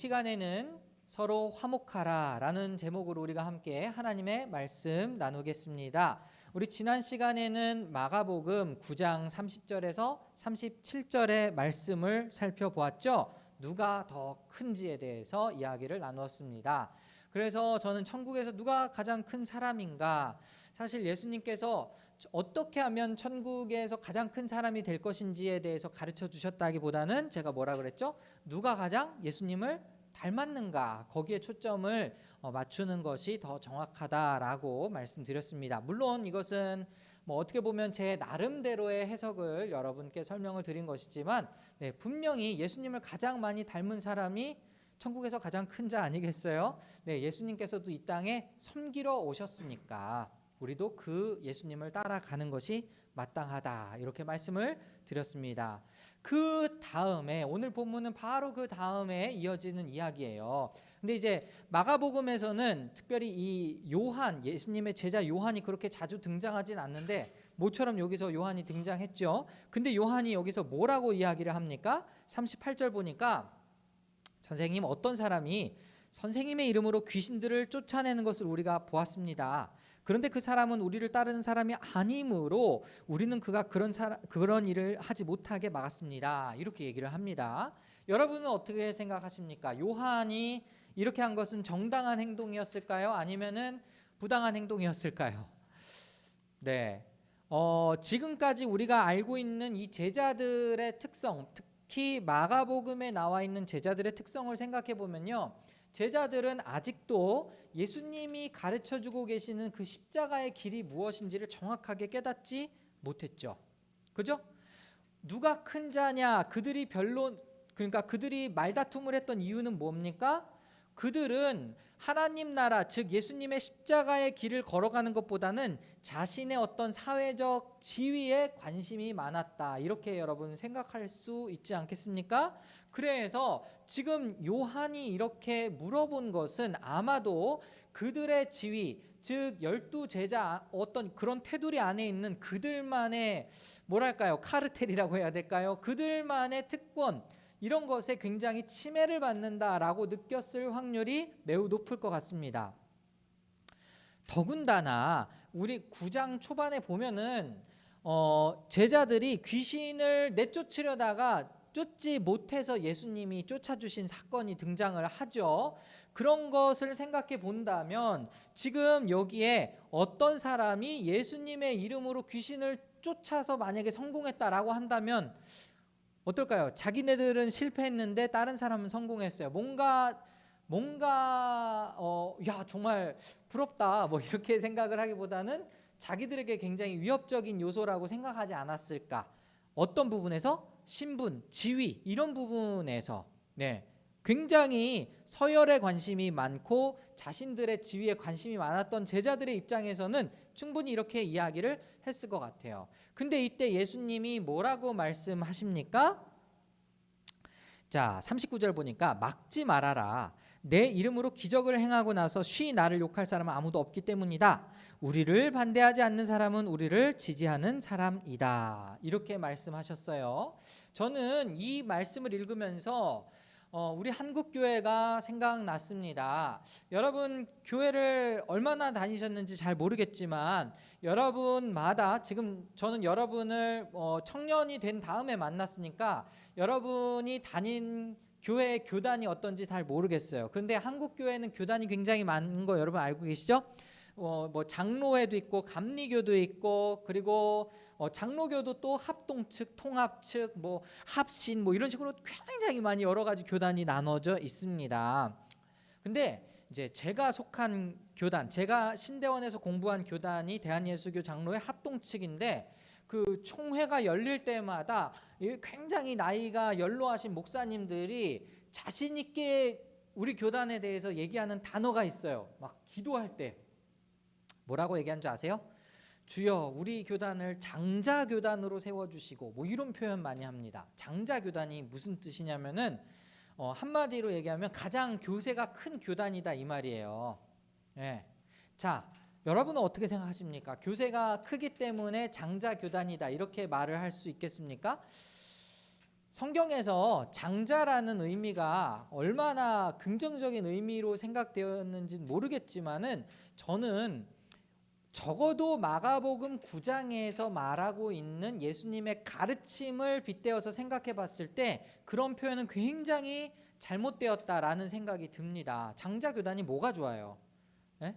시간에는 서로 화목하라 라는 제목으로 우리가 함께 하나님의 말씀 나누겠습니다. 우리 지난 시간에는 마가복음 9장 30절에서 37절의 말씀을 살펴보았죠. 누가 더 큰지에 대해서 이야기를 나누었습니다. 그래서 저는 천국에서 누가 가장 큰 사람인가, 사실 예수님께서 어떻게 하면 천국에서 가장 큰 사람이 될 것인지에 대해서 가르쳐 주셨다기보다는 제가 뭐라 그랬죠? 누가 가장 예수님을 닮았는가, 거기에 초점을 맞추는 것이 더 정확하다라고 말씀드렸습니다. 물론 이것은 어떻게 보면 제 나름대로의 해석을 여러분께 설명을 드린 것이지만, 분명히 예수님을 가장 많이 닮은 사람이 천국에서 가장 큰 자 아니겠어요? 예수님께서도 이 땅에 섬기러 오셨으니까 우리도 그 예수님을 따라가는 것이 마땅하다, 이렇게 말씀을 드렸습니다. 그 다음에 오늘 본문은 바로 그 다음에 이어지는 이야기예요. 근데 이제 마가복음에서는 특별히 이 요한, 예수님의 제자 요한이 그렇게 자주 등장하진 않는데 모처럼 여기서 요한이 등장했죠. 근데 요한이 여기서 뭐라고 이야기를 합니까? 38절 보니까 선생님, 어떤 사람이 선생님의 이름으로 귀신들을 쫓아내는 것을 우리가 보았습니다. 그런데 그 사람은 우리를 따르는 사람이 아니므로 우리는 그가 그런 일을 하지 못하게 막았습니다. 이렇게 얘기를 합니다. 여러분은 어떻게 생각하십니까? 요한이 이렇게 한 것은 정당한 행동이었을까요? 아니면은 부당한 행동이었을까요? 지금까지 우리가 알고 있는 이 제자들의 특성, 특히 마가복음에 나와 있는 제자들의 특성을 생각해 보면요, 제자들은 아직도 예수님이 가르쳐주고 계시는 그 십자가의 길이 무엇인지를 정확하게 깨닫지 못했죠. 그죠? 누가 큰 자냐, 그들이 말다툼을 했던 이유는 뭡니까? 그들은 하나님 나라, 즉 예수님의 십자가의 길을 걸어가는 것보다는 자신의 어떤 사회적 지위에 관심이 많았다, 이렇게 여러분 생각할 수 있지 않겠습니까? 그래서 지금 요한이 이렇게 물어본 것은 아마도 그들의 지위, 즉 12제자 어떤 그런 테두리 안에 있는 그들만의 카르텔이라고 해야 될까요? 그들만의 특권, 이런 것에 굉장히 침해를 받는다라고 느꼈을 확률이 매우 높을 것 같습니다. 더군다나 우리 9장 초반에 보면은 제자들이 귀신을 내쫓으려다가 쫓지 못해서 예수님이 쫓아주신 사건이 등장을 하죠. 그런 것을 생각해 본다면 지금 여기에 어떤 사람이 예수님의 이름으로 귀신을 쫓아서 만약에 성공했다라고 한다면 어떨까요? 자기네들은 실패했는데 다른 사람은 성공했어요. 야, 정말 부럽다, 이렇게 생각을 하기보다는 자기들에게 굉장히 위협적인 요소라고 생각하지 않았을까? 어떤 부분에서? 신분, 지위, 이런 부분에서 굉장히 서열에 관심이 많고 자신들의 지위에 관심이 많았던 제자들의 입장에서는 충분히 이렇게 이야기를 했을 것 같아요. 근데 이때 예수님이 뭐라고 말씀하십니까? 자, 39절 보니까 막지 말아라. 내 이름으로 기적을 행하고 나서 쉬 나를 욕할 사람은 아무도 없기 때문이다. 우리를 반대하지 않는 사람은 우리를 지지하는 사람이다. 이렇게 말씀하셨어요. 저는 이 말씀을 읽으면서 우리 한국교회가 생각났습니다. 여러분 교회를 얼마나 다니셨는지 잘 모르겠지만 여러분마다, 지금 저는 여러분을 청년이 된 다음에 만났으니까 여러분이 다닌 교회의 교단이 어떤지 잘 모르겠어요. 그런데 한국교회는 교단이 굉장히 많은 거 여러분 알고 계시죠? 장로회도 있고 감리교도 있고, 그리고 장로교도 또 합동측, 통합측, 합신 이런 식으로 굉장히 많이 여러 가지 교단이 나눠져 있습니다. 근데 이제 제가 속한 교단, 제가 신대원에서 공부한 교단이 대한예수교 장로회 합동측인데, 그 총회가 열릴 때마다 굉장히 나이가 연로하신 목사님들이 자신 있게 우리 교단에 대해서 얘기하는 단어가 있어요. 막 기도할 때 뭐라고 얘기한 줄 아세요? 주여, 우리 교단을 장자교단으로 세워주시고, 이런 표현 많이 합니다. 장자교단이 무슨 뜻이냐면은 한마디로 얘기하면 가장 교세가 큰 교단이다, 이 말이에요. 자, 여러분은 어떻게 생각하십니까? 교세가 크기 때문에 장자교단이다, 이렇게 말을 할 수 있겠습니까? 성경에서 장자라는 의미가 얼마나 긍정적인 의미로 생각되었는지는 모르겠지만은 저는 적어도 마가복음 9장에서 말하고 있는 예수님의 가르침을 빗대어서 생각해 봤을 때 그런 표현은 굉장히 잘못되었다라는 생각이 듭니다. 장자 교단이 뭐가 좋아요? 예?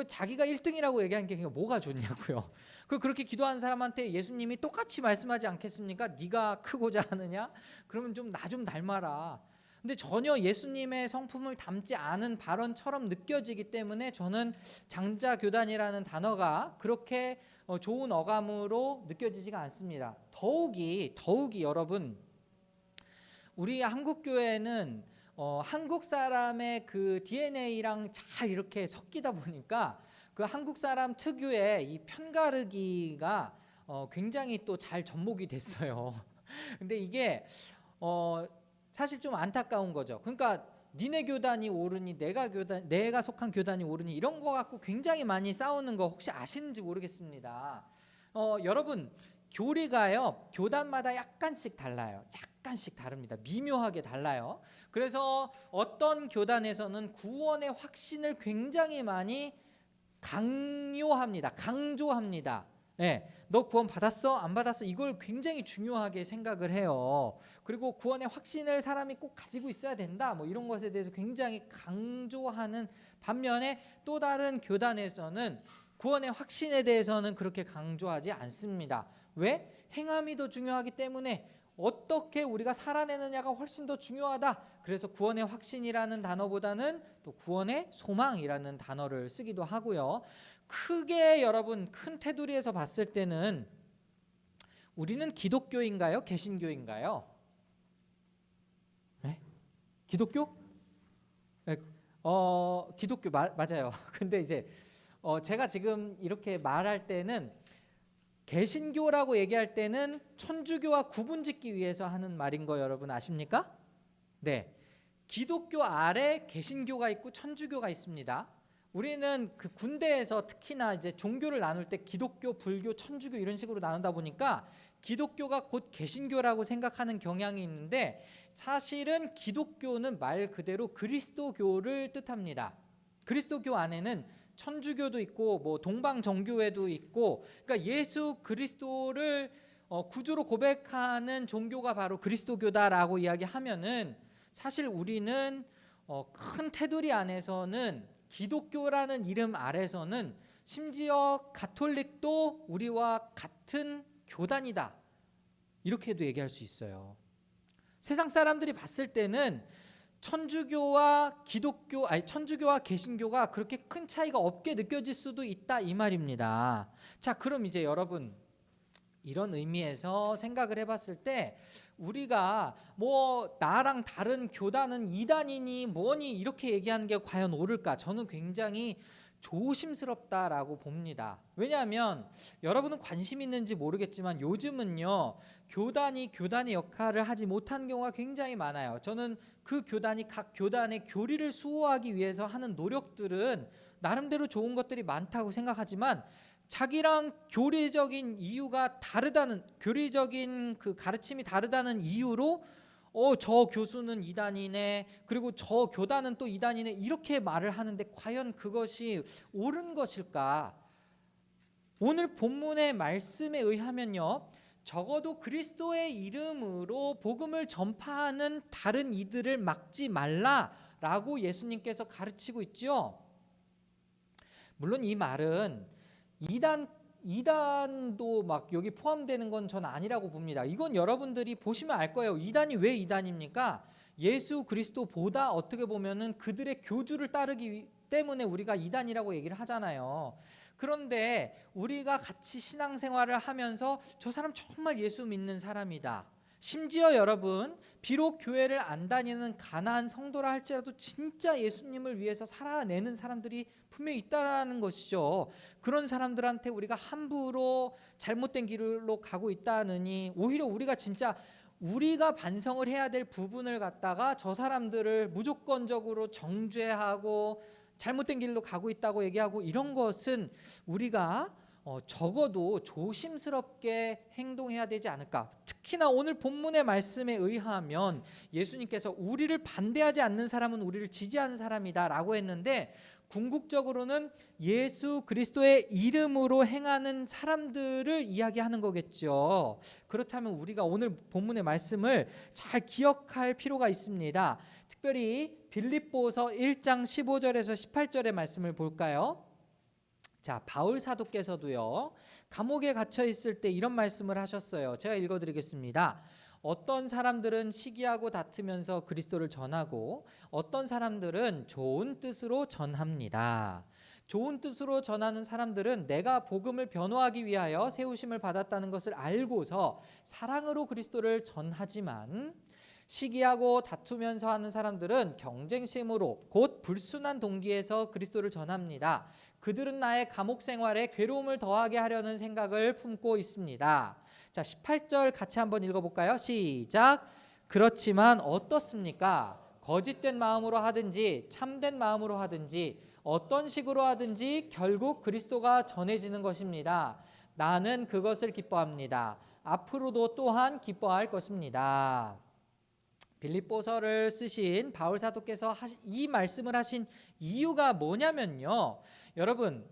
자기가 1등이라고 얘기한 게 뭐가 좋냐고요. 그렇게 기도한 사람한테 예수님이 똑같이 말씀하지 않겠습니까? 네가 크고자 하느냐? 그러면 좀 나 좀 닮아라. 근데 전혀 예수님의 성품을 담지 않은 발언처럼 느껴지기 때문에 저는 장자 교단이라는 단어가 그렇게 좋은 어감으로 느껴지지가 않습니다. 더욱이 여러분, 우리 한국 교회는 한국 사람의 그 DNA랑 잘 이렇게 섞이다 보니까 그 한국 사람 특유의 이 편가르기가 굉장히 또 잘 접목이 됐어요. 근데 이게 사실 좀 안타까운 거죠. 그러니까 니네 교단이 옳으니 내가 속한 교단이 옳으니 이런 거 갖고 굉장히 많이 싸우는 거 혹시 아시는지 모르겠습니다. 여러분, 교리가요 교단마다 약간씩 달라요. 약간씩 다릅니다. 미묘하게 달라요. 그래서 어떤 교단에서는 구원의 확신을 굉장히 많이 강조합니다. 네, 너 구원 받았어? 안 받았어? 이걸 굉장히 중요하게 생각을 해요. 그리고 구원의 확신을 사람이 꼭 가지고 있어야 된다. 뭐 이런 것에 대해서 굉장히 강조하는 반면에 또 다른 교단에서는 구원의 확신에 대해서는 그렇게 강조하지 않습니다. 왜? 행함이 더 중요하기 때문에 어떻게 우리가 살아내느냐가 훨씬 더 중요하다. 그래서 구원의 확신이라는 단어보다는 또 구원의 소망이라는 단어를 쓰기도 하고요. 크게 여러분 큰 테두리에서 봤을 때는 우리는 기독교인가요? 개신교인가요? 네? 기독교? 네. 기독교 맞아요. 근데 이제 제가 지금 이렇게 말할 때는 개신교라고 얘기할 때는 천주교와 구분짓기 위해서 하는 말인 거 여러분 아십니까? 네. 기독교 아래 개신교가 있고 천주교가 있습니다. 우리는 그 군대에서 특히나 이제 종교를 나눌 때 기독교, 불교, 천주교 이런 식으로 나눈다 보니까 기독교가 곧 개신교라고 생각하는 경향이 있는데 사실은 기독교는 말 그대로 그리스도교를 뜻합니다. 그리스도교 안에는 천주교도 있고 뭐 동방정교회도 있고 그러니까 예수 그리스도를 구주로 고백하는 종교가 바로 그리스도교다라고 이야기하면은 사실 우리는 큰 테두리 안에서는 기독교라는 이름 아래서는 심지어 가톨릭도 우리와 같은 교단이다 이렇게도 얘기할 수 있어요. 세상 사람들이 봤을 때는 천주교와 천주교와 개신교가 그렇게 큰 차이가 없게 느껴질 수도 있다 이 말입니다. 자, 그럼 이제 여러분 이런 의미에서 생각을 해봤을 때 우리가 뭐 나랑 다른 교단은 이단이니 뭐니 이렇게 얘기하는 게 과연 옳을까? 저는 굉장히 조심스럽다라고 봅니다. 왜냐하면 여러분은 관심 있는지 모르겠지만 요즘은요 교단이 교단의 역할을 하지 못한 경우가 굉장히 많아요. 저는 그 교단이 각 교단의 교리를 수호하기 위해서 하는 노력들은 나름대로 좋은 것들이 많다고 생각하지만 자기랑 교리적인 이유가 다르다는 교리적인 그 가르침이 다르다는 이유로 저 교수는 이단이네 그리고 저 교단은 또 이단이네 이렇게 말을 하는데 과연 그것이 옳은 것일까? 오늘 본문의 말씀에 의하면요 적어도 그리스도의 이름으로 복음을 전파하는 다른 이들을 막지 말라라고 예수님께서 가르치고 있죠. 물론 이 말은 이단도 막 여기 포함되는 건 전 아니라고 봅니다. 이건 여러분들이 보시면 알 거예요. 이단이 왜 이단입니까? 예수 그리스도보다 어떻게 보면은 그들의 교주를 따르기 때문에 우리가 이단이라고 얘기를 하잖아요. 그런데 우리가 같이 신앙생활을 하면서 저 사람 정말 예수 믿는 사람이다. 심지어 여러분 비록 교회를 안 다니는 가난한 성도라 할지라도 진짜 예수님을 위해서 살아내는 사람들이 분명히 있다는 것이죠. 그런 사람들한테 우리가 함부로 잘못된 길로 가고 있다느니 오히려 우리가 진짜 우리가 반성을 해야 될 부분을 갖다가 저 사람들을 무조건적으로 정죄하고 잘못된 길로 가고 있다고 얘기하고 이런 것은 우리가 적어도 조심스럽게 행동해야 되지 않을까. 특히나 오늘 본문의 말씀에 의하면 예수님께서 우리를 반대하지 않는 사람은 우리를 지지하는 사람이다 라고 했는데, 궁극적으로는 예수 그리스도의 이름으로 행하는 사람들을 이야기하는 거겠죠. 그렇다면 우리가 오늘 본문의 말씀을 잘 기억할 필요가 있습니다. 특별히 빌립보서 1장 15절에서 18절의 말씀을 볼까요? 자, 바울 사도께서도요, 감옥에 갇혀 있을 때 이런 말씀을 하셨어요. 제가 읽어드리겠습니다. 어떤 사람들은 시기하고 다투면서 그리스도를 전하고 어떤 사람들은 좋은 뜻으로 전합니다. 좋은 뜻으로 전하는 사람들은 내가 복음을 변호하기 위하여 세우심을 받았다는 것을 알고서 사랑으로 그리스도를 전하지만, 시기하고 다투면서 하는 사람들은 경쟁심으로 곧 불순한 동기에서 그리스도를 전합니다. 그들은 나의 감옥 생활에 괴로움을 더하게 하려는 생각을 품고 있습니다. 자, 18절 같이 한번 읽어볼까요? 시작. 그렇지만 어떻습니까? 거짓된 마음으로 하든지 참된 마음으로 하든지 어떤 식으로 하든지 결국 그리스도가 전해지는 것입니다. 나는 그것을 기뻐합니다. 앞으로도 또한 기뻐할 것입니다. 빌립보서를 쓰신 바울 사도께서 이 말씀을 하신 이유가 뭐냐면요, 여러분,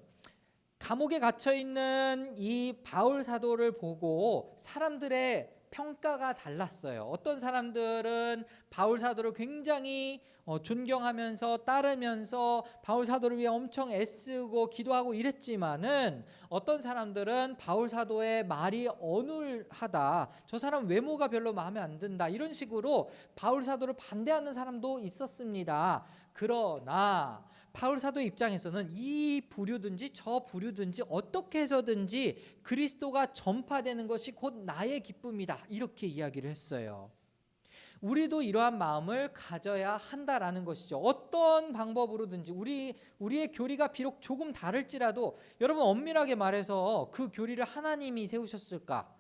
감옥에 갇혀 있는 이 바울 사도를 보고 사람들의 평가가 달랐어요. 어떤 사람들은 바울 사도를 굉장히 존경하면서 따르면서 바울 사도를 위해 엄청 애쓰고 기도하고 이랬지만은, 어떤 사람들은 바울 사도의 말이 어눌하다, 저 사람 외모가 별로 마음에 안 든다, 이런 식으로 바울 사도를 반대하는 사람도 있었습니다. 그러나 바울 사도 입장에서는 이 부류든지 저 부류든지 어떻게 해서든지 그리스도가 전파되는 것이 곧 나의 기쁨이다, 이렇게 이야기를 했어요. 우리도 이러한 마음을 가져야 한다라는 것이죠. 어떤 방법으로든지 우리의 교리가 비록 조금 다를지라도, 여러분, 엄밀하게 말해서 그 교리를 하나님이 세우셨을까?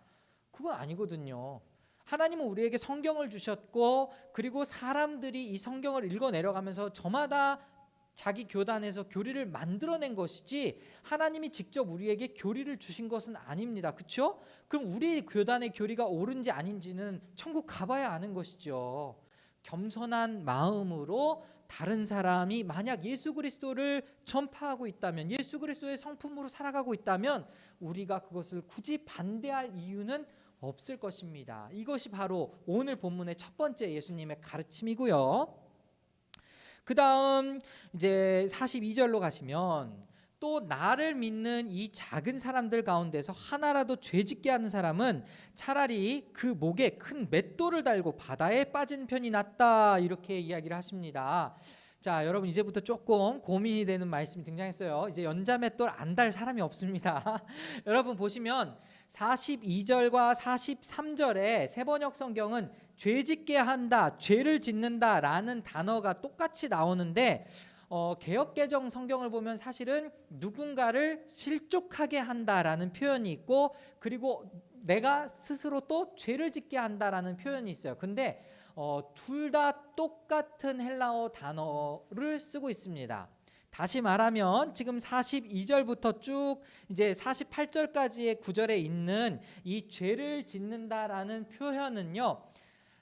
그건 아니거든요. 하나님은 우리에게 성경을 주셨고, 그리고 사람들이 이 성경을 읽어 내려가면서 저마다 자기 교단에서 교리를 만들어낸 것이지, 하나님이 직접 우리에게 교리를 주신 것은 아닙니다. 그렇죠? 그럼 우리 교단의 교리가 옳은지 아닌지는 천국 가봐야 아는 것이죠. 겸손한 마음으로 다른 사람이 만약 예수 그리스도를 전파하고 있다면, 예수 그리스도의 성품으로 살아가고 있다면 우리가 그것을 굳이 반대할 이유는 없을 것입니다. 이것이 바로 오늘 본문의 첫 번째 예수님의 가르침이고요. 그 다음 이제 42절로 가시면, 또 나를 믿는 이 작은 사람들 가운데서 하나라도 죄짓게 하는 사람은 차라리 그 목에 큰 맷돌을 달고 바다에 빠진 편이 낫다, 이렇게 이야기를 하십니다. 자, 여러분, 이제부터 조금 고민이 되는 말씀이 등장했어요. 이제 연자 맷돌 안 달 사람이 없습니다. 여러분 보시면 42절과 43절에 세번역 성경은 죄짓게 한다, 죄를 짓는다 라는 단어가 똑같이 나오는데, 개역개정 성경을 보면 사실은 누군가를 실족하게 한다라는 표현이 있고, 그리고 내가 스스로 또 죄를 짓게 한다라는 표현이 있어요. 근데 둘 다 똑같은 헬라어 단어를 쓰고 있습니다. 다시 말하면 지금 42절부터 쭉 이제 48절까지의 구절에 있는 이 죄를 짓는다라는 표현은요,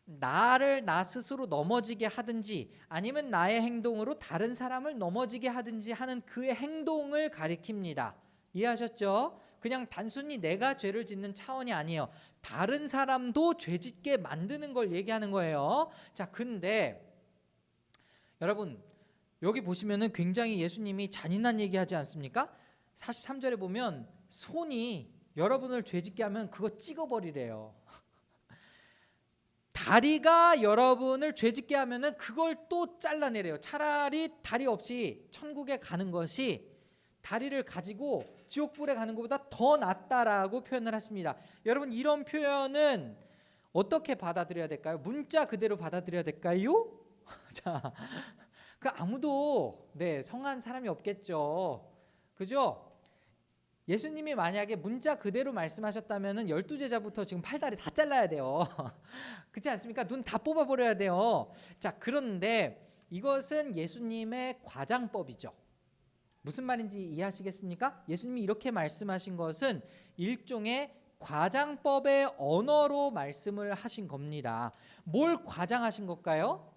나를 나 스스로 넘어지게 하든지 아니면 나의 행동으로 다른 사람을 넘어지게 하든지 하는 그의 행동을 가리킵니다. 이해하셨죠? 그냥 단순히 내가 죄를 짓는 차원이 아니에요. 다른 사람도 죄 짓게 만드는 걸 얘기하는 거예요. 자, 근데 여러분, 여기 보시면은 굉장히 예수님이 잔인한 얘기하지 않습니까? 43절에 보면 손이 여러분을 죄 짓게 하면 그거 찍어버리래요. 다리가 여러분을 죄 짓게 하면은 그걸 또 잘라내래요. 차라리 다리 없이 천국에 가는 것이 다리를 가지고 지옥불에 가는 것보다 더 낫다라고 표현을 하십니다. 여러분, 이런 표현은 어떻게 받아들여야 될까요? 문자 그대로 받아들여야 될까요? 자, 그 아무도 성한 사람이 없겠죠. 그죠? 예수님이 만약에 문자 그대로 말씀하셨다면은 12제자부터 지금 팔다리 다 잘라야 돼요. 그렇지 않습니까? 눈 다 뽑아버려야 돼요. 자, 그런데 이것은 예수님의 과장법이죠. 무슨 말인지 이해하시겠습니까? 예수님이 이렇게 말씀하신 것은 일종의 과장법의 언어로 말씀을 하신 겁니다. 뭘 과장하신 걸까요?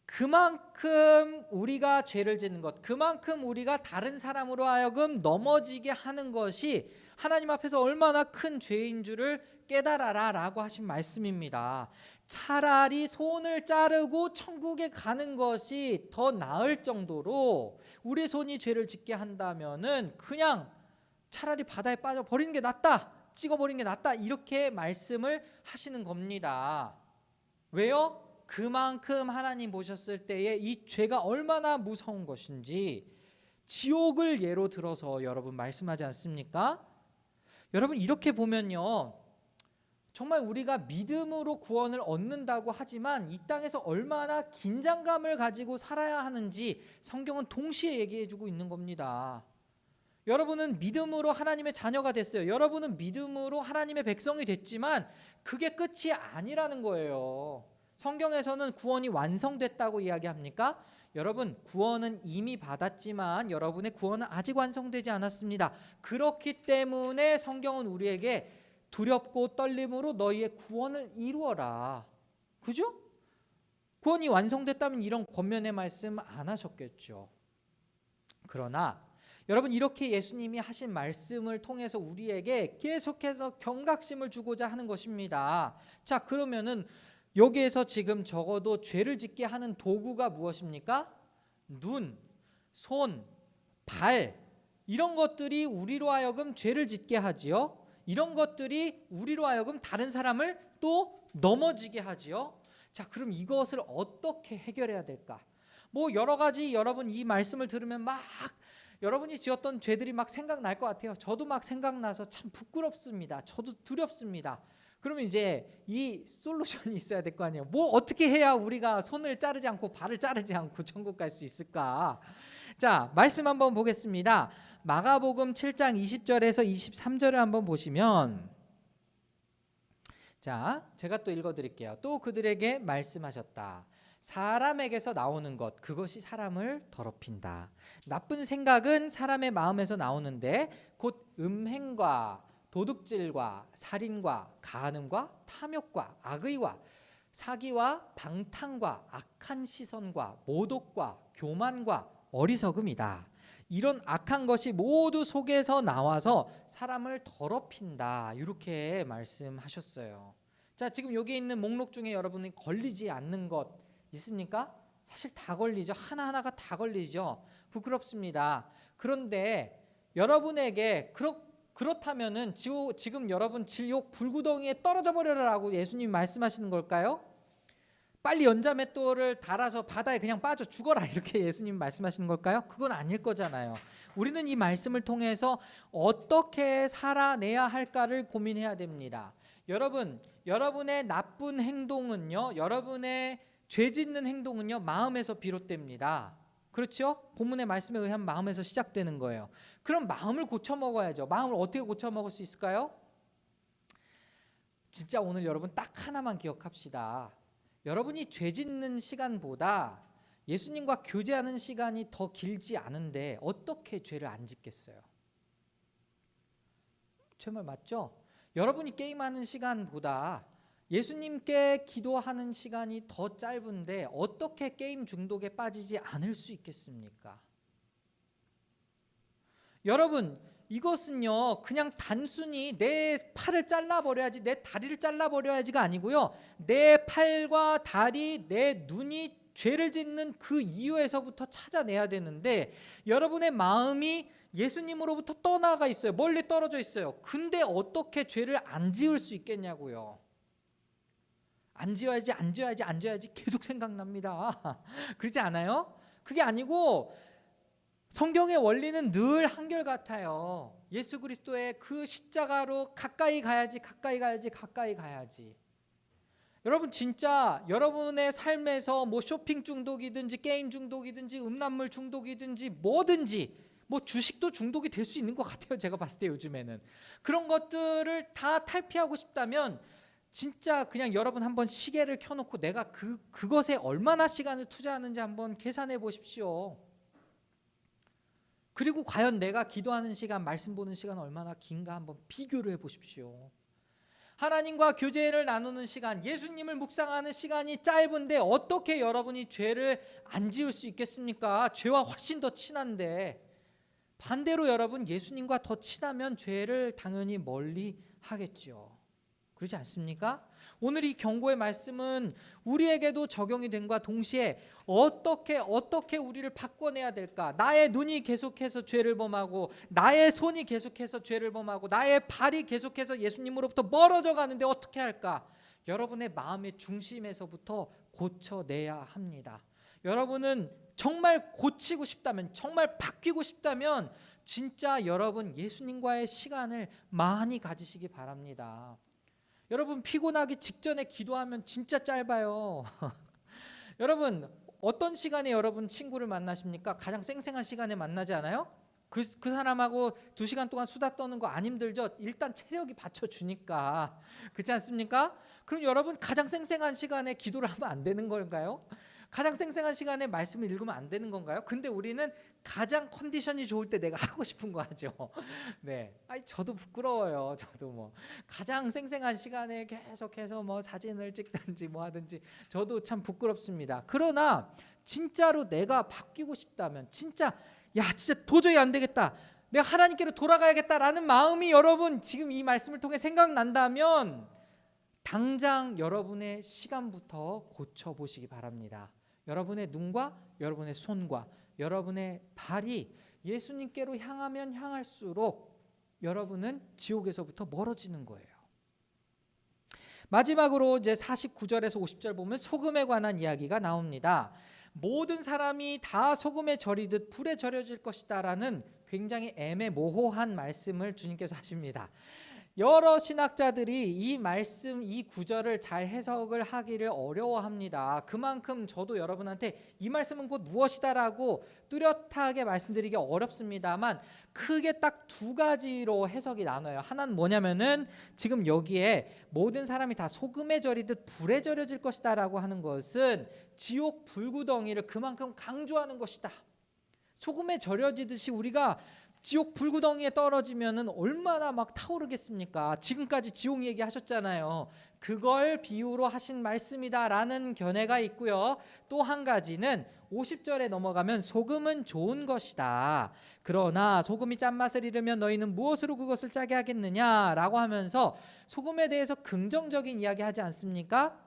그만큼 우리가 죄를 짓는 것, 그만큼 우리가 다른 사람으로 하여금 넘어지게 하는 것이 하나님 앞에서 얼마나 큰 죄인 줄을 깨달아라 라고 하신 말씀입니다. 차라리 손을 자르고 천국에 가는 것이 더 나을 정도로 우리 손이 죄를 짓게 한다면은 그냥 차라리 바다에 빠져버리는 게 낫다, 찍어버리는 게 낫다, 이렇게 말씀을 하시는 겁니다. 왜요? 그만큼 하나님 보셨을 때에 이 죄가 얼마나 무서운 것인지 지옥을 예로 들어서 여러분 말씀하지 않습니까? 여러분 이렇게 보면요, 정말 우리가 믿음으로 구원을 얻는다고 하지만 이 땅에서 얼마나 긴장감을 가지고 살아야 하는지 성경은 동시에 얘기해주고 있는 겁니다. 여러분은 믿음으로 하나님의 자녀가 됐어요. 여러분은 믿음으로 하나님의 백성이 됐지만 그게 끝이 아니라는 거예요. 성경에서는 구원이 완성됐다고 이야기합니까? 여러분, 구원은 이미 받았지만 여러분의 구원은 아직 완성되지 않았습니다. 그렇기 때문에 성경은 우리에게 두렵고 떨림으로 너희의 구원을 이루어라. 그죠? 구원이 완성됐다면 이런 권면의 말씀 안 하셨겠죠. 그러나 여러분, 이렇게 예수님이 하신 말씀을 통해서 우리에게 계속해서 경각심을 주고자 하는 것입니다. 자, 그러면은 여기에서 지금 적어도 죄를 짓게 하는 도구가 무엇입니까? 눈, 손, 발, 이런 것들이 우리로 하여금 죄를 짓게 하지요. 이런 것들이 우리로 하여금 다른 사람을 또 넘어지게 하지요. 자, 그럼 이것을 어떻게 해결해야 될까? 뭐 여러 가지, 여러분 이 말씀을 들으면 막 여러분이 지었던 죄들이 막 생각날 것 같아요. 저도 막 생각나서 참 부끄럽습니다. 저도 두렵습니다. 그러면 이제 이 솔루션이 있어야 될 거 아니에요. 뭐 어떻게 해야 우리가 손을 자르지 않고 발을 자르지 않고 천국 갈 수 있을까? 자, 말씀 한번 보겠습니다. 마가복음 7장 20절에서 23절을 한번 보시면, 자, 제가 또 읽어드릴게요. 또 그들에게 말씀하셨다. 사람에게서 나오는 것, 그것이 사람을 더럽힌다. 나쁜 생각은 사람의 마음에서 나오는데 곧 음행과 도둑질과 살인과 간음과 탐욕과 악의와 사기와 방탕과 악한 시선과 모독과 교만과 어리석음이다. 이런 악한 것이 모두 속에서 나와서 사람을 더럽힌다. 이렇게 말씀하셨어요. 자, 지금 여기 있는 목록 중에 여러분이 걸리지 않는 것 있습니까? 사실 다 걸리죠. 하나하나가 다 걸리죠. 부끄럽습니다. 그런데 여러분에게 그렇다면은 지금 여러분 지옥 불구덩이에 떨어져 버려라라고 예수님이 말씀하시는 걸까요? 빨리 연자맷돌을 달아서 바다에 그냥 빠져 죽어라 이렇게 예수님 말씀하시는 걸까요? 그건 아닐 거잖아요. 우리는 이 말씀을 통해서 어떻게 살아내야 할까를 고민해야 됩니다. 여러분, 여러분의 나쁜 행동은요, 여러분의 죄 짓는 행동은요, 마음에서 비롯됩니다. 그렇죠? 본문의 말씀에 의하면 마음에서 시작되는 거예요. 그럼 마음을 고쳐 먹어야죠. 마음을 어떻게 고쳐 먹을 수 있을까요? 진짜 오늘 여러분 딱 하나만 기억합시다. 여러분이 죄 짓는 시간보다 예수님과 교제하는 시간이 더 길지 않은데 어떻게 죄를 안 짓겠어요? 제 말 맞죠? 여러분이 게임하는 시간보다 예수님께 기도하는 시간이 더 짧은데 어떻게 게임 중독에 빠지지 않을 수 있겠습니까? 여러분, 이것은요 그냥 단순히 내 팔을 잘라버려야지, 내 다리를 잘라버려야지가 아니고요, 내 팔과 다리, 내 눈이 죄를 짓는 그 이유에서부터 찾아내야 되는데 여러분의 마음이 예수님으로부터 떠나가 있어요. 멀리 떨어져 있어요. 근데 어떻게 죄를 안 지을 수 있겠냐고요. 안 지어야지 계속 생각납니다. 그렇지 않아요? 그게 아니고 성경의 원리는 늘 한결같아요. 예수 그리스도의 그 십자가로 가까이 가야지. 여러분 진짜 여러분의 삶에서 뭐 쇼핑 중독이든지 게임 중독이든지 음란물 중독이든지 뭐든지, 뭐 주식도 중독이 될 수 있는 것 같아요. 제가 봤을 때 요즘에는 그런 것들을 다 탈피하고 싶다면 진짜 그냥 여러분 한번 시계를 켜놓고 내가 그것에 얼마나 시간을 투자하는지 한번 계산해 보십시오. 그리고 과연 내가 기도하는 시간, 말씀 보는 시간 얼마나 긴가 한번 비교를 해보십시오. 하나님과 교제를 나누는 시간, 예수님을 묵상하는 시간이 짧은데 어떻게 여러분이 죄를 안 지을 수 있겠습니까? 죄와 훨씬 더 친한데. 반대로 여러분, 예수님과 더 친하면 죄를 당연히 멀리 하겠죠. 그렇지 않습니까? 오늘 이 경고의 말씀은 우리에게도 적용이 됨과 동시에 어떻게 우리를 바꿔내야 될까? 나의 눈이 계속해서 죄를 범하고, 나의 손이 계속해서 죄를 범하고, 나의 발이 계속해서 예수님으로부터 멀어져 가는데 어떻게 할까? 여러분의 마음의 중심에서부터 고쳐내야 합니다. 여러분은 정말 고치고 싶다면, 정말 바뀌고 싶다면 진짜 여러분 예수님과의 시간을 많이 가지시기 바랍니다. 여러분, 피곤하기 직전에 기도하면 진짜 짧아요. 여러분, 어떤 시간에 여러분 친구를 만나십니까? 가장 쌩쌩한 시간에 만나지 않아요? 그 사람하고 2시간 동안 수다 떠는 거 안 힘들죠? 일단 체력이 받쳐주니까. 그렇지 않습니까? 그럼 여러분, 가장 쌩쌩한 시간에 기도를 하면 안 되는 걸까요? 가장 쌩쌩한 시간에 말씀을 읽으면 안 되는 건가요? 근데 우리는 가장 컨디션이 좋을 때 내가 하고 싶은 거 하죠. 네, 저도 부끄러워요. 저도 뭐 가장 쌩쌩한 시간에 계속해서 뭐 사진을 찍든지 뭐 하든지 저도 참 부끄럽습니다. 그러나 진짜로 내가 바뀌고 싶다면, 진짜 도저히 안 되겠다, 내가 하나님께로 돌아가야겠다라는 마음이 여러분 지금 이 말씀을 통해 생각난다면 당장 여러분의 시간부터 고쳐보시기 바랍니다. 여러분의 눈과 여러분의 손과 여러분의 발이 예수님께로 향하면 향할수록 여러분은 지옥에서부터 멀어지는 거예요. 마지막으로 이제 49절에서 50절 보면 소금에 관한 이야기가 나옵니다. 모든 사람이 다 소금에 절이듯 불에 절여질 것이다라는 굉장히 애매모호한 말씀을 주님께서 하십니다. 여러 신학자들이 이 말씀, 이 구절을 잘 해석을 하기를 어려워합니다. 그만큼 저도 여러분한테 이 말씀은 곧 무엇이다라고 뚜렷하게 말씀드리기 어렵습니다만 크게 딱 2가지로 해석이 나눠요. 하나는 뭐냐면은 지금 여기에 모든 사람이 다 소금에 절이듯 불에 절여질 것이다라고 하는 것은 지옥 불구덩이를 그만큼 강조하는 것이다. 소금에 절여지듯이 우리가 지옥 불구덩이에 떨어지면은 얼마나 막 타오르겠습니까? 지금까지 지옥 얘기하셨잖아요. 그걸 비유로 하신 말씀이다라는 견해가 있고요. 또 한 가지는 50절에 넘어가면 소금은 좋은 것이다. 그러나 소금이 짠맛을 잃으면 너희는 무엇으로 그것을 짜게 하겠느냐라고 하면서 소금에 대해서 긍정적인 이야기하지 않습니까?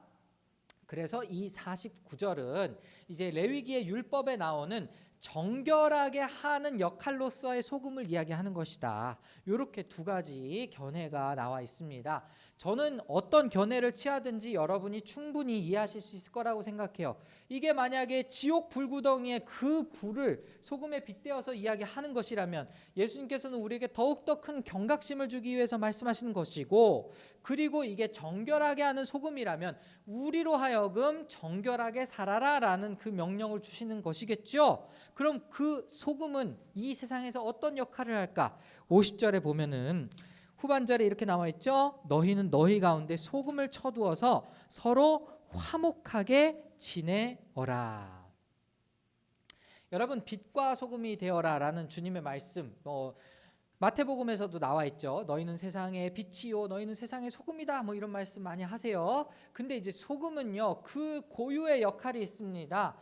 그래서 이 49절은 이제 레위기의 율법에 나오는 정결하게 하는 역할로서의 소금을 이야기하는 것이다. 이렇게 2가지 견해가 나와 있습니다. 저는 어떤 견해를 취하든지 여러분이 충분히 이해하실 수 있을 거라고 생각해요. 이게 만약에 지옥 불구덩이의 그 불을 소금에 빗대어서 이야기하는 것이라면 예수님께서는 우리에게 더욱더 큰 경각심을 주기 위해서 말씀하시는 것이고, 그리고 이게 정결하게 하는 소금이라면 우리로 하여금 정결하게 살아라 라는 그 명령을 주시는 것이겠죠. 그럼 그 소금은 이 세상에서 어떤 역할을 할까? 50절에 보면은 후반절에 이렇게 나와 있죠. 너희는 너희 가운데 소금을 쳐두어서 서로 화목하게 지내어라. 여러분, 빛과 소금이 되어라 라는 주님의 말씀, 마태복음에서도 나와 있죠. 너희는 세상의 빛이요 너희는 세상의 소금이다, 뭐 이런 말씀 많이 하세요. 근데 이제 소금은요 그 고유의 역할이 있습니다.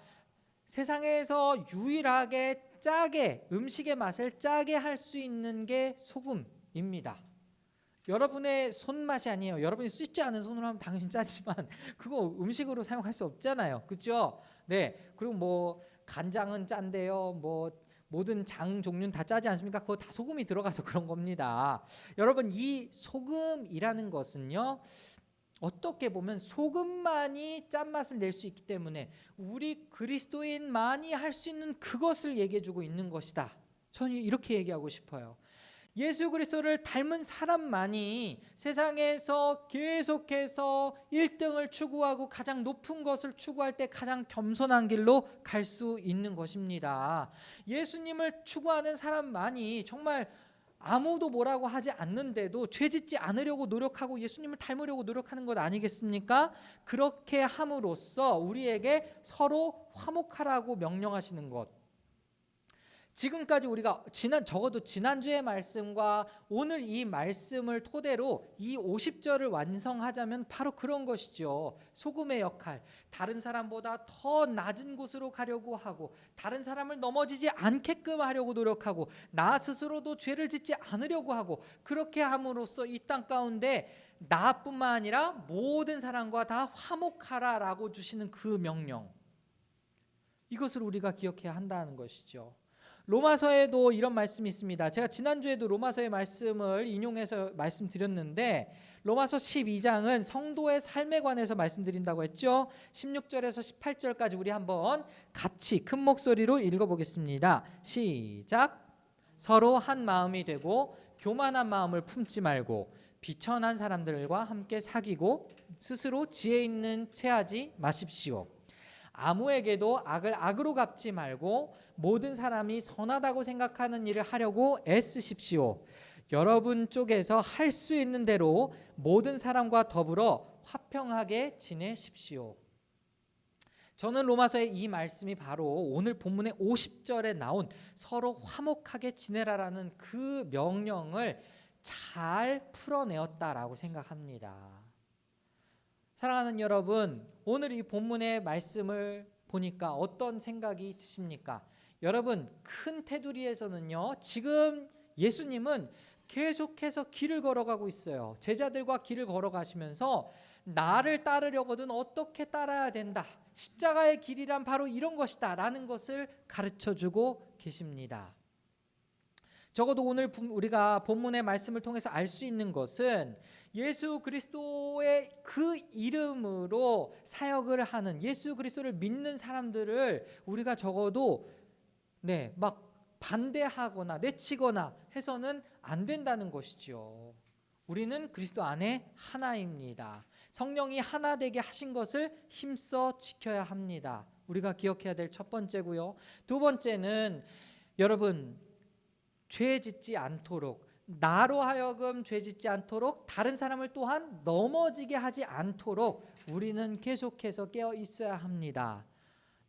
세상에서 유일하게 짜게, 음식의 맛을 짜게 할 수 있는 게 소금입니다. 여러분의 손맛이 아니에요. 여러분이 씻지 않은 손으로 하면 당연히 짜지만 그거 음식으로 사용할 수 없잖아요. 그렇죠? 네. 그리고 뭐 간장은 짠데요. 뭐 모든 장 종류는 다 짜지 않습니까? 그거 다 소금이 들어가서 그런 겁니다. 여러분, 이 소금이라는 것은요 어떻게 보면 소금만이 짠맛을 낼 수 있기 때문에 우리 그리스도인만이 할 수 있는 그것을 얘기해주고 있는 것이다. 저는 이렇게 얘기하고 싶어요. 예수 그리스도를 닮은 사람만이 세상에서 계속해서 1등을 추구하고 가장 높은 것을 추구할 때 가장 겸손한 길로 갈 수 있는 것입니다. 예수님을 추구하는 사람만이 정말 아무도 뭐라고 하지 않는데도 죄짓지 않으려고 노력하고 예수님을 닮으려고 노력하는 것 아니겠습니까? 그렇게 함으로써 우리에게 서로 화목하라고 명령하시는 것. 지금까지 우리가 적어도 지난주의 말씀과 오늘 이 말씀을 토대로 이 50절을 완성하자면 바로 그런 것이죠. 소금의 역할, 다른 사람보다 더 낮은 곳으로 가려고 하고, 다른 사람을 넘어지지 않게끔 하려고 노력하고, 나 스스로도 죄를 짓지 않으려고 하고, 그렇게 함으로써 이 땅 가운데 나뿐만 아니라 모든 사람과 다 화목하라라고 주시는 그 명령, 이것을 우리가 기억해야 한다는 것이죠. 로마서에도 이런 말씀이 있습니다. 제가 지난주에도 로마서의 말씀을 인용해서 말씀드렸는데, 로마서 12장은 성도의 삶에 관해서 말씀드린다고 했죠. 16절에서 18절까지 우리 한번 같이 큰 목소리로 읽어보겠습니다. 시작. 서로 한 마음이 되고 교만한 마음을 품지 말고 비천한 사람들과 함께 사귀고 스스로 지혜 있는 체하지 마십시오. 아무에게도 악을 악으로 갚지 말고 모든 사람이 선하다고 생각하는 일을 하려고 애쓰십시오. 여러분 쪽에서 할 수 있는 대로 모든 사람과 더불어 화평하게 지내십시오. 저는 로마서의 이 말씀이 바로 오늘 본문의 50절에 나온 서로 화목하게 지내라라는 그 명령을 잘 풀어내었다라고 생각합니다. 사랑하는 여러분, 오늘 이 본문의 말씀을 보니까 어떤 생각이 드십니까? 여러분, 큰 테두리에서는요, 지금 예수님은 계속해서 길을 걸어가고 있어요. 제자들과 길을 걸어가시면서 나를 따르려거든 어떻게 따라야 된다, 십자가의 길이란 바로 이런 것이다 라는 것을 가르쳐주고 계십니다. 적어도 오늘 우리가 본문의 말씀을 통해서 알 수 있는 것은 예수 그리스도의 그 이름으로 사역을 하는, 예수 그리스도를 믿는 사람들을 우리가 적어도 막 반대하거나 내치거나 해서는 안 된다는 것이죠. 우리는 그리스도 안에 하나입니다. 성령이 하나 되게 하신 것을 힘써 지켜야 합니다. 우리가 기억해야 될 첫 번째고요. 두 번째는 여러분, 죄 짓지 않도록, 나로 하여금 죄 짓지 않도록, 다른 사람을 또한 넘어지게 하지 않도록 우리는 계속해서 깨어 있어야 합니다.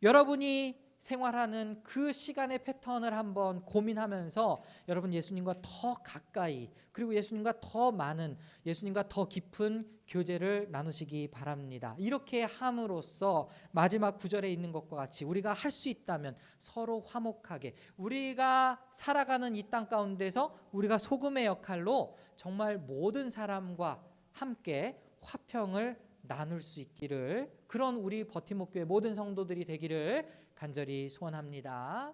여러분이 생활하는 그 시간의 패턴을 한번 고민하면서 여러분 예수님과 더 가까이, 그리고 예수님과 더 많은, 예수님과 더 깊은 교제를 나누시기 바랍니다. 이렇게 함으로써 마지막 구절에 있는 것과 같이 우리가 할 수 있다면 서로 화목하게, 우리가 살아가는 이 땅 가운데서 우리가 소금의 역할로 정말 모든 사람과 함께 화평을 나눌 수 있기를, 그런 우리 버팀목교회 모든 성도들이 되기를 간절히 소원합니다.